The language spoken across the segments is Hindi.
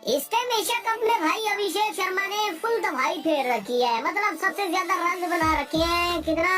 इस टाइम एशिया कप में भाई अभिषेक शर्मा ने फुल तबाही फेर रखी है। मतलब सबसे ज्यादा रन बना रखे हैं, कितना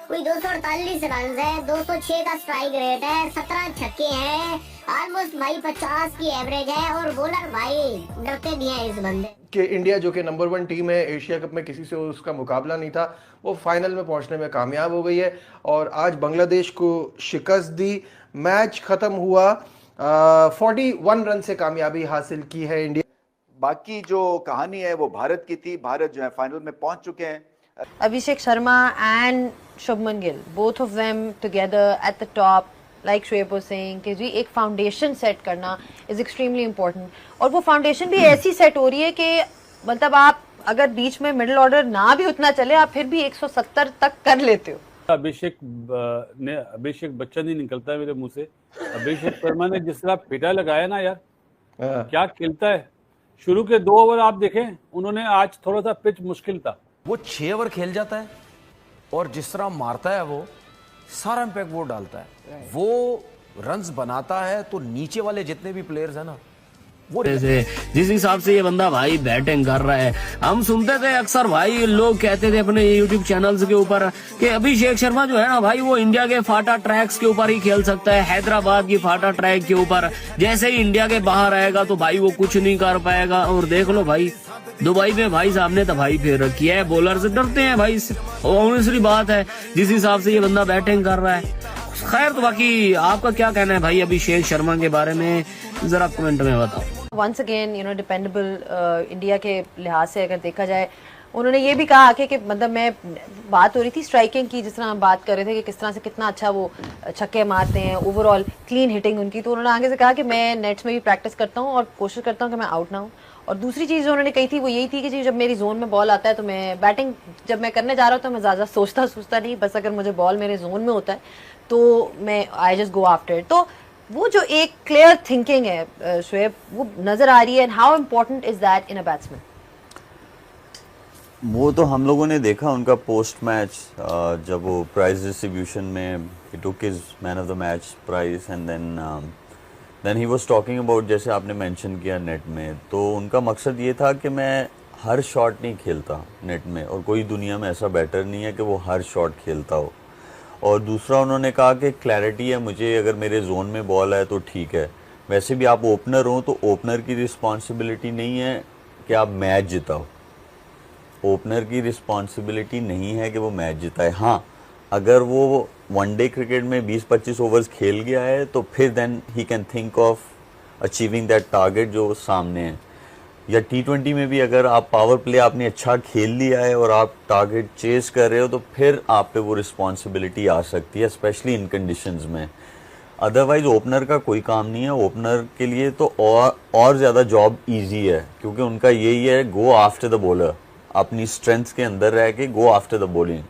कोई 248 रन है, 206 का स्ट्राइक रेट है, 17 छक्के हैं, ऑलमोस्ट भाई 50 की एवरेज है। और बॉलर भाई डरते नहीं है इस बंदे कि इंडिया जो कि नंबर 1 टीम है, एशिया कप में किसी से उसका मुकाबला नहीं था, वो फाइनल में पहुंचने में कामयाब हो गई है और आज बांग्लादेश को शिकस्त दी। मैच खत्म हुआ, 41 रन से कामयाबी हासिल की है इंडिया। बाकी जो कहानी है वो भारत की थी। भारत जो है फाइनल में पहुंच चुके हैं। Abhishek Sharma and Shubman Gill, both of them together at the top, like Shoaib was saying, कि जी एक फाउंडेशन सेट करना is extremely important। और वो फाउंडेशन भी ऐसी सेट हो रही है कि मतलब आप अगर बीच में मिडिल ऑर्डर ना भी उतना चले, आप फिर भी 170 तक कर लेते हो। अभिषेक बच्चन ही निकलता है मेरे मुंह से। अभिषेक शर्मा ने जिस तरह पिटा लगाया ना यार, क्या खेलता है। शुरू के 2 ओवर आप देखें, उन्होंने आज थोड़ा सा पिच मुश्किल था, वो 6 ओवर खेल जाता है और जिस तरह मारता है वो सारा इम्पैक्ट वो डालता है, वो रन्स बनाता है। तो नीचे वाले जितने भी प्लेयर्स हैं ना, वो जिस हिसाब से ये बंदा भाई बैटिंग कर रहा है, हम सुनते थे अक्सर भाई, लोग कहते थे अपने YouTube चैनल्स के ऊपर कि अभिषेक शर्मा जो है ना भाई, वो इंडिया के फाटा ट्रैक्स के ऊपर ही खेल सकता है, हैदराबाद की फाटा ट्रैक के ऊपर। जैसे ही इंडिया के बाहर आएगा तो भाई वो कुछ नहीं कर पाएगा। और देख लो भाई, दुबई में भाई साहब ने तबाही फेर रखी है, बॉलर से डरते हैं भाई, ऑनेस्टली बात है जिस हिसाब से ये बंदा बैटिंग कर रहा है। खैर, तो बाकी आपका क्या कहना है भाई अभिषेक शर्मा के बारे में, जरा कमेंट में बताओ। वंस अगेन डिपेंडेबल इंडिया के लिहाज से अगर देखा जाए, उन्होंने ये भी कहा कि मतलब मैं बात हो रही थी स्ट्राइकिंग की, जिस तरह हम बात कर रहे थे कि किस तरह से कितना अच्छा वो छक्के मारते हैं, ओवरऑल क्लीन हिटिंग उनकी। तो उन्होंने आगे से कहा कि मैं नेट्स में भी प्रैक्टिस करता हूँ और कोशिश करता हूँ कि मैं आउट ना हूँ। और दूसरी चीज़ जो उन्होंने कही थी वो यही थी कि जी जब मेरी जोन में बॉल आता है तो मैं बैटिंग जब मैं करने जा रहा हूँ तो मैं ज़्यादा सोचता नहीं, बस अगर मुझे बॉल मेरे जोन में होता है तो मैं I just go after it. तो वो जो एक क्लियर थिंकिंग है शोएब, वो नजर आ रही है। And how important is that in a batsman? वो तो हम लोगों ने देखा उनका पोस्ट मैच, जब वो प्राइज डिस्ट्रीब्यूशन में took his man of the match prize and then he was talking about, जैसे आपने मेंशन किया नेट में, तो उनका मकसद ये था कि मैं हर शॉट नहीं खेलता नेट में, और कोई दुनिया में ऐसा बैटर नहीं है कि वो हर शॉट खेलता हो। और दूसरा उन्होंने कहा कि क्लैरिटी है मुझे, अगर मेरे जोन में बॉल है तो ठीक है। वैसे भी आप ओपनर हो तो ओपनर की रिस्पॉन्सिबिलिटी नहीं है कि आप मैच जिताओ, ओपनर की रिस्पॉन्सिबिलिटी नहीं है कि वो मैच जिताए। हाँ, अगर वो वनडे क्रिकेट में 20-25 ओवर्स खेल गया है तो फिर then he can think of achieving that target जो सामने है। या T20 में भी अगर आप पावर प्ले आपने अच्छा खेल लिया है और आप टारगेट चेस कर रहे हो तो फिर आप पे वो रिस्पॉन्सिबिलिटी आ सकती है, स्पेशली इन कंडीशंस में। अदरवाइज ओपनर का कोई काम नहीं है। ओपनर के लिए तो और ज़्यादा जॉब इजी है, क्योंकि उनका यही है गो आफ्टर द बॉलर, अपनी स्ट्रेंथ्स के अंदर रह के गो आफ्टर द बॉलिंग।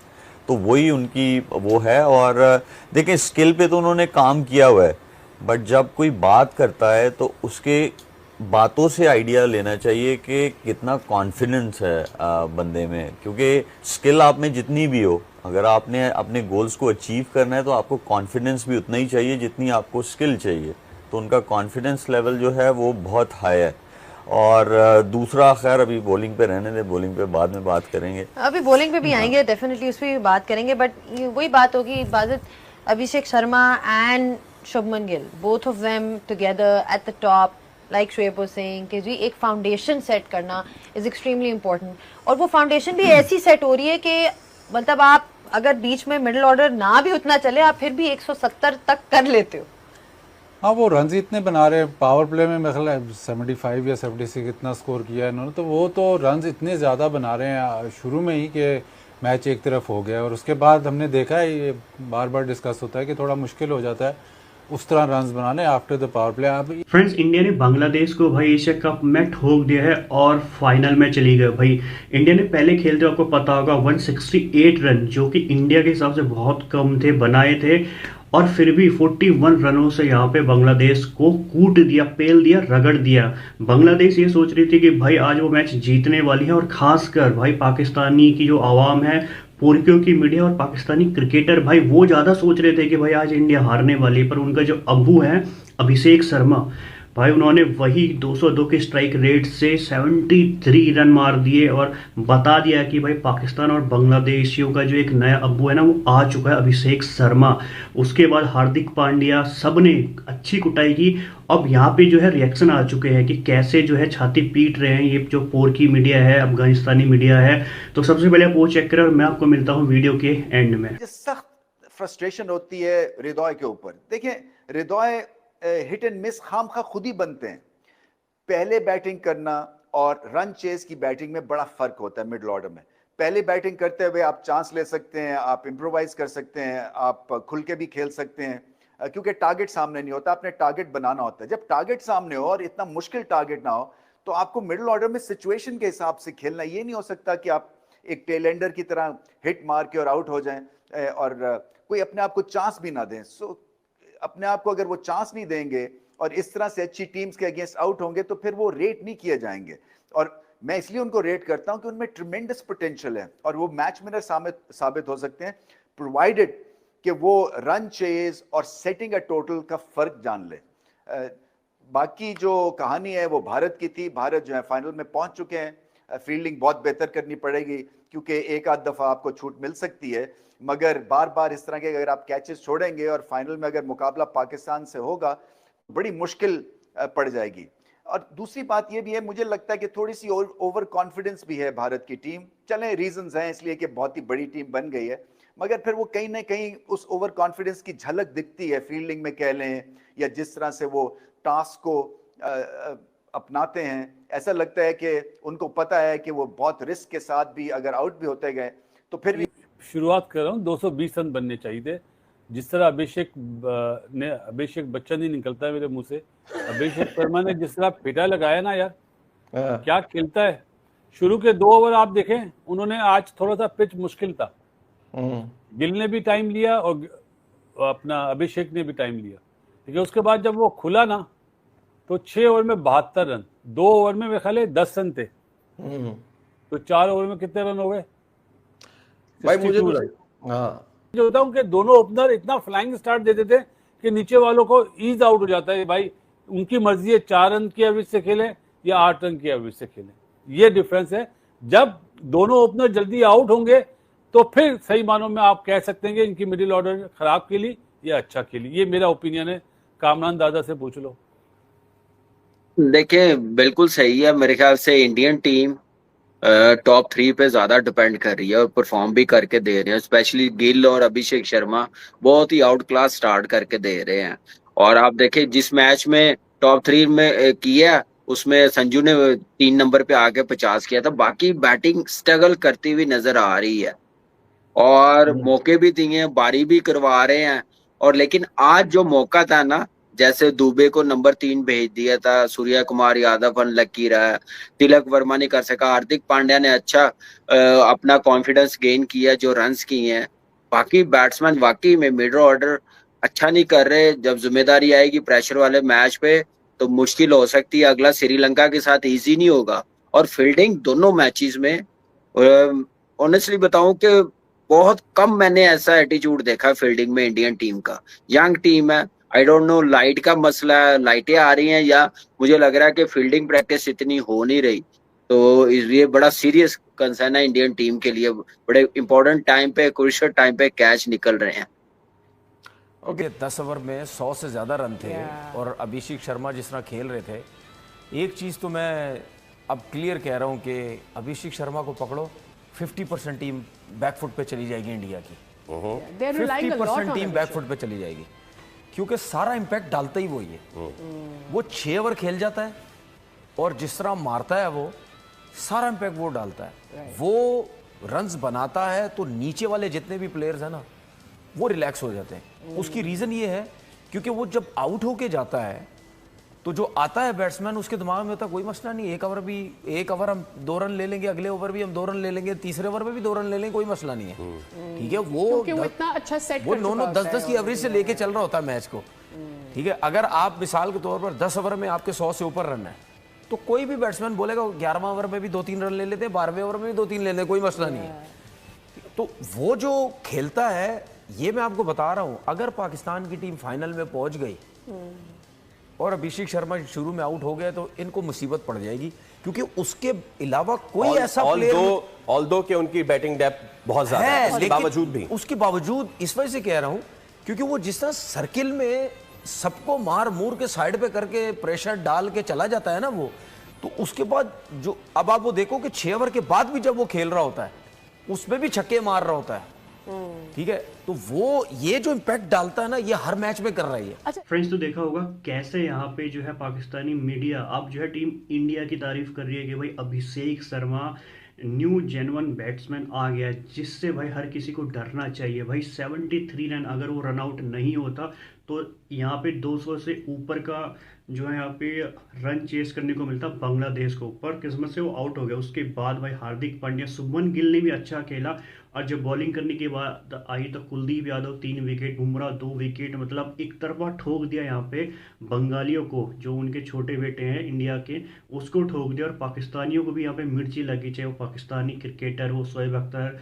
तो वही उनकी वो है। और देखें, स्किल पे तो उन्होंने काम किया हुआ है, बट जब कोई बात करता है तो उसके बातों से आइडिया लेना चाहिए कि कितना कॉन्फिडेंस है बंदे में। क्योंकि स्किल आप में जितनी भी हो, अगर आपने अपने गोल्स को अचीव करना है तो आपको कॉन्फिडेंस भी उतना ही चाहिए जितनी आपको स्किल चाहिए। तो उनका कॉन्फिडेंस लेवल जो है वो बहुत हाई है। और दूसरा, खैर अभी बॉलिंग पे रहने दे, बॉलिंग पे बाद में बात करेंगे, अभी बॉलिंग पे भी आएंगे, डेफिनेटली उस पर भी बात करेंगे। बट वही बात होगी इबादत, Abhishek Sharma and Shubman Gill, both of them together at the top, like Shoaib was saying कि जी एक फाउंडेशन सेट करना इज एक्सट्रीमली इंपॉर्टेंट। और वो फाउंडेशन भी ऐसी सेट हो रही है कि मतलब आप अगर बीच में मिडिल ऑर्डर ना भी उतना चले, आप फिर भी 170 तक कर लेते हो। हाँ, वो रन इतने बना रहे हैं, पावर प्ले में मेरे ख्याल 75 या 76 इतना स्कोर किया है इन्होंने, तो वो तो रन इतने ज़्यादा बना रहे हैं शुरू में ही कि मैच एक तरफ हो गया। और उसके बाद हमने देखा है, ये बार बार डिस्कस होता है कि थोड़ा मुश्किल हो जाता है उस तरह रन बनाने after the power play. Friends, India ने बांग्लादेश को भाई एशिया कप में ठोक दिया है और फाइनल में चली गई। भाई इंडिया ने पहले खेलते आपको पता होगा 168 रन, जो कि इंडिया के हिसाब से बहुत कम थे, बनाए थे, और फिर भी 41 रनों से यहाँ पे बांग्लादेश को कूट दिया, पेल दिया, रगड़ दिया। बांग्लादेश ये सोच रही थी कि भाई आज वो मैच जीतने वाली है, और खासकर भाई पाकिस्तानी की जो आवाम है, पोर्कियों की मीडिया और पाकिस्तानी क्रिकेटर, भाई वो ज़्यादा सोच रहे थे कि भाई आज इंडिया हारने वाली है। पर उनका जो अब्बू है अभिषेक शर्मा, भाई उन्होंने वही 202 के स्ट्राइक रेट से 73 रन मार दिए और बता दिया कि भाई पाकिस्तान और बांग्लादेशियों का जो एक नया अब्बू है ना वो आ चुका है, अभिषेक शर्मा। उसके बाद हार्दिक पांड्या, सब ने अच्छी कुटाई की। अब यहाँ पे जो है रिएक्शन आ चुके हैं कि कैसे जो है छाती पीट रहे हैं ये जो पोरकी मीडिया है, अफगानिस्तानी मीडिया है। तो सबसे पहले आप वो चेक करें और मैं आपको मिलता हूँ वीडियो के एंड में। सख्त फ्रस्ट्रेशन होती है हृदय के ऊपर। देखिए हृदय हिट एंड मिस खामखा खुद ही बनते हैं। पहले बैटिंग करना और रन चेस की बैटिंग में बड़ा फर्क होता है मिडिल ऑर्डर में। पहले बैटिंग करते हुए आप चांस ले सकते हैं, आप इम्प्रोवाइज कर सकते हैं, आप खुल के भी खेल सकते हैं क्योंकि टारगेट सामने नहीं होता, आपने टारगेट बनाना होता है। जब टारगेट सामने हो और इतना मुश्किल टारगेट ना हो तो आपको मिडिल ऑर्डर में सिचुएशन के हिसाब से खेलना। ये नहीं हो सकता कि आप एक टेलेंडर की तरह हिट मार के और आउट हो जाएं और कोई अपने आप को चांस भी ना दें। सो अपने आप को अगर वो चांस नहीं देंगे और इस तरह से अच्छी टीम्स के अगेंस्ट आउट होंगे तो फिर वो रेट नहीं किए जाएंगे। और मैं इसलिए उनको रेट करता हूं कि उनमें ट्रिमेंडस पोटेंशियल है और वो मैच विनर साबित हो सकते हैं प्रोवाइडेड कि वो रन चेज और सेटिंग अ टोटल का फर्क जान ले। बाकी जो कहानी है वो भारत की थी। भारत जो है फाइनल में पहुंच चुके हैं। फील्डिंग बहुत बेहतर करनी पड़ेगी क्योंकि एक आध दफा आपको छूट मिल सकती है, मगर बार बार इस तरह के अगर आप कैचेस छोड़ेंगे और फाइनल में अगर मुकाबला पाकिस्तान से होगा बड़ी मुश्किल पड़ जाएगी। और दूसरी बात ये भी है, मुझे लगता है कि थोड़ी सी ओवर कॉन्फिडेंस भी है भारत की टीम। चले रीजंस हैं इसलिए कि बहुत ही बड़ी टीम बन गई है, मगर फिर वो कहीं ना कहीं उस ओवर कॉन्फिडेंस की झलक दिखती है फील्डिंग में कह लें या जिस तरह से वो टास्क को अपनाते हैं। ऐसा लगता है कि उनको पता है कि वो बहुत रिस्क के साथ भी अगर आउट भी होते गए तो फिर भी शुरुआत कर रहा हूँ। 220 रन बनने चाहिए थे। जिस तरह अभिषेक बच्चन ही निकलता है मेरे मुंह से। अभिषेक शर्मा ने जिस तरह फेटा लगाया ना यार, क्या खेलता है। शुरू के 2 ओवर आप देखें, उन्होंने आज थोड़ा सा पिच मुश्किल था। गिल ने भी टाइम लिया और अपना अभिषेक ने भी टाइम लिया, ठीक है। उसके बाद जब वो खुला ना तो 6 ओवर में 72 रन, 2 ओवर में मेरे ख्याल है 10 रन थे, तो 4 ओवर में कितने रन हो गए भाई? मुझे जो होता हूँ कि दोनों ओपनर इतना फ्लाइंग स्टार्ट दे देते कि नीचे वालों को ईज आउट हो जाता है। भाई उनकी मर्जी है 4 रन की एवरेज से खेले या 8 रन की एवरेज से खेले, ये डिफरेंस है। जब दोनों ओपनर जल्दी आउट होंगे तो फिर सही मानों में आप कह सकते हैं कि इनकी मिडिल ऑर्डर खराब खेली या अच्छा खेली। ये मेरा ओपिनियन है। कामरान दादा से पूछ लो। देखिए बिल्कुल सही है। मेरे ख्याल से इंडियन टीम टॉप 3 पे ज्यादा डिपेंड कर रही है और परफॉर्म भी करके दे रहे हैं। स्पेशली गिल और अभिषेक शर्मा बहुत ही आउट क्लास स्टार्ट करके दे रहे हैं। और आप देखिए जिस मैच में टॉप 3 में किया उसमें संजू ने 3 नंबर पे आके 50 किया था। बाकी बैटिंग स्ट्रगल करती हुई नजर आ रही है और मौके भी दिए, बारी भी करवा रहे हैं। और लेकिन आज जो मौका था ना, जैसे दुबे को नंबर 3 भेज दिया था, सूर्या कुमार यादव अनलकी रहा, तिलक वर्मा नहीं कर सका, हार्दिक पांड्या ने अच्छा अपना कॉन्फिडेंस गेन किया जो रन्स किए हैं। बाकी बैट्समैन वाकई में मिडिल ऑर्डर अच्छा नहीं कर रहे। जब जिम्मेदारी आएगी प्रेशर वाले मैच पे तो मुश्किल हो सकती है। अगला श्रीलंका के साथ इजी नहीं होगा। और फील्डिंग दोनों मैचेस में ऑनेस्टली बताऊं कि बहुत कम मैंने ऐसा एटीट्यूड देखा फील्डिंग में इंडियन टीम का। यंग टीम है, आई डोंट नो लाइट का मसला है, लाइटें आ रही हैं या मुझे लग रहा है कि फील्डिंग प्रैक्टिस इतनी हो नहीं रही। तो ये बड़ा सीरियस कंसर्न है इंडियन टीम के लिए। बड़े इंपॉर्टेंट टाइम पे, क्रूशियल टाइम पे कैच निकल रहे हैं। ओके 10 ओवर में 100 से ज्यादा रन थे और अभिषेक शर्मा जिस तरह खेल रहे थे, एक चीज तो मैं अब क्लियर कह रहा हूं कि अभिषेक शर्मा को पकड़ो 50% टीम बैकफुट पे चली जाएगी इंडिया की। 50% टीम बैकफुट पे चली जाएगी क्योंकि सारा इंपैक्ट डालता ही वही है। वो 6 ओवर खेल जाता है और जिस तरह मारता है वो सारा इंपैक्ट वो डालता है। वो रन्स बनाता है तो नीचे वाले जितने भी प्लेयर्स हैं ना वो रिलैक्स हो जाते हैं। उसकी रीजन ये है क्योंकि वो जब आउट होके जाता है तो जो आता है बैट्समैन उसके दिमाग में होता है कोई मसला नहीं, एक ओवर हम 2 रन ले लेंगे, अगले ओवर भी हम 2 रन ले लेंगे, तीसरे ओवर में भी 2 रन ले लेंगे, कोई मसला नहीं है। ठीक है, वो इतना अच्छा सेट वो 9-10 की एवरेज से लेके चल रहा होता है मैच को। ठीक है, अगर आप मिसाल के तौर पर 10 ओवर में आपके 100 से ऊपर रन है तो कोई भी बैट्समैन बोलेगा 11वां ओवर में भी 2-3 रन ले लेते हैं, 12वें ओवर में भी 2-3 ले लेते, कोई मसला नहीं है। तो वो जो खेलता है, ये मैं आपको बता रहा हूं, अगर पाकिस्तान की टीम फाइनल में पहुंच गई और अभिषेक शर्मा शुरू में आउट हो गए तो इनको मुसीबत पड़ जाएगी, क्योंकि उसके अलावा कोई ऐसा प्लेयर, ऑल्दो के उनकी बैटिंग डेप्थ बहुत ज्यादा है, उसके बावजूद इस वजह से कह रहा हूं क्योंकि वो जिस तरह सर्किल में सबको मार मूर के साइड पे करके प्रेशर डाल के चला जाता है ना वो, तो उसके बाद जो अब आप वो देखो कि 6 ओवर के बाद भी जब वो खेल रहा होता है उसमें भी छक्के मार रहा होता है, ठीक है, तो वो ये जो इम्पैक्ट डालता है ना ये हर मैच में कर रही है। फ्रेंड्स, तो देखा होगा कैसे यहाँ पे जो है पाकिस्तानी मीडिया अब जो है टीम इंडिया की तारीफ कर रही है कि भाई Abhishek Sharma new genuine batsman आ गया, जिससे भाई हर किसी को डरना चाहिए। भाई 73 रन अगर वो रन आउट नहीं होता तो यहाँ पे 200 से ऊपर का जो है यहाँ पे रन चेस करने को मिलता बांग्लादेश को, ऊपर किस्मत से वो आउट हो गया। उसके बाद भाई हार्दिक पांड्या, शुभमन गिल ने भी अच्छा खेला, और जब बॉलिंग करने के बाद आई तो कुलदीप यादव 3 विकेट, बुमराह 2 विकेट, मतलब एक तरफा ठोक दिया यहाँ पे बंगालियों को, जो उनके छोटे बेटे हैं इंडिया के, उसको ठोक दिया। और पाकिस्तानियों को भी यहाँ पे मिर्ची लगी, चाहे वो पाकिस्तानी क्रिकेटर हो, शोएब अख्तर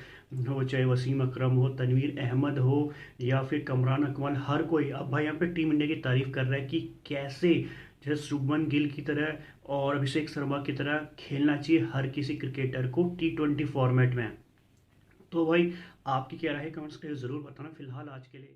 हो, चाहे वसीम अकरम हो, तनवीर अहमद हो, या फिर कमरान अकमल, हर कोई अब भाई यहाँ पे टीम इंडिया की तारीफ कर रहा है कि कैसे जैसे शुभमन गिल की तरह और अभिषेक शर्मा की तरह खेलना चाहिए हर किसी क्रिकेटर को T20 फॉर्मेट में। तो भाई आपकी क्या राय है, कमेंट्स करके जरूर बताना। फिलहाल आज के लिए